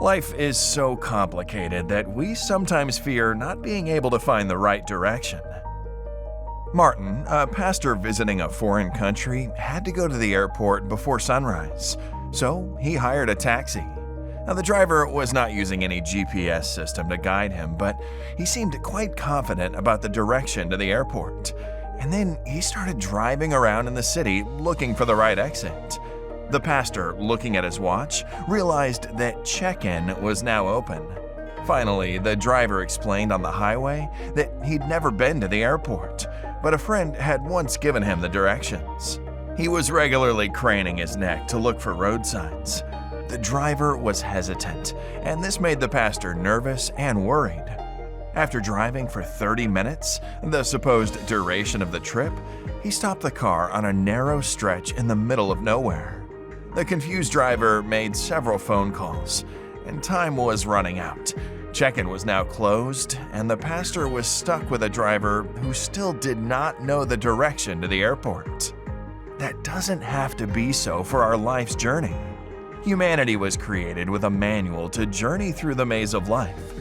Life is so complicated that we sometimes fear not being able to find the right direction. Martin, a pastor visiting a foreign country, had to go to the airport before sunrise, so he hired a taxi. Now, the driver was not using any GPS system to guide him, but he seemed quite confident about the direction to the airport. And then he started driving around in the city looking for the right exit. The pastor, looking at his watch, realized that check-in was now open. Finally, the driver explained on the highway that he'd never been to the airport, but a friend had once given him the directions. He was regularly craning his neck to look for road signs. The driver was hesitant, and this made the pastor nervous and worried. After driving for 30 minutes, the supposed duration of the trip, he stopped the car on a narrow stretch in the middle of nowhere. The confused driver made several phone calls, and time was running out. Check-in was now closed, and the pastor was stuck with a driver who still did not know the direction to the airport. That doesn't have to be so for our life's journey. Humanity was created with a manual to journey through the maze of life.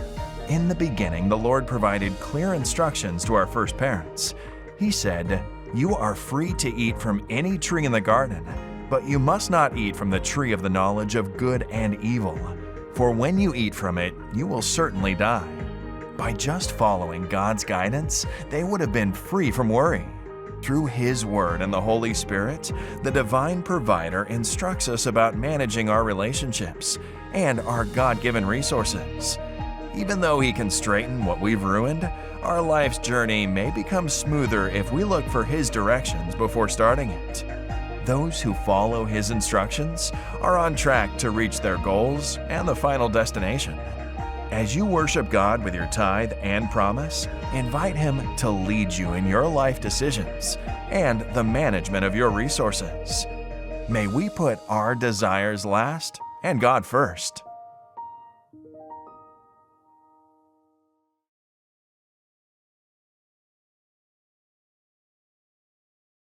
In the beginning, the Lord provided clear instructions to our first parents. He said, "You are free to eat from any tree in the garden, but you must not eat from the tree of the knowledge of good and evil, for when you eat from it, you will certainly die." By just following God's guidance, they would have been free from worry. Through His Word and the Holy Spirit, the Divine Provider instructs us about managing our relationships and our God-given resources. Even though He can straighten what we've ruined, our life's journey may become smoother if we look for His directions before starting it. Those who follow His instructions are on track to reach their goals and the final destination. As you worship God with your tithe and promise, invite Him to lead you in your life decisions and the management of your resources. May we put our desires last and God first.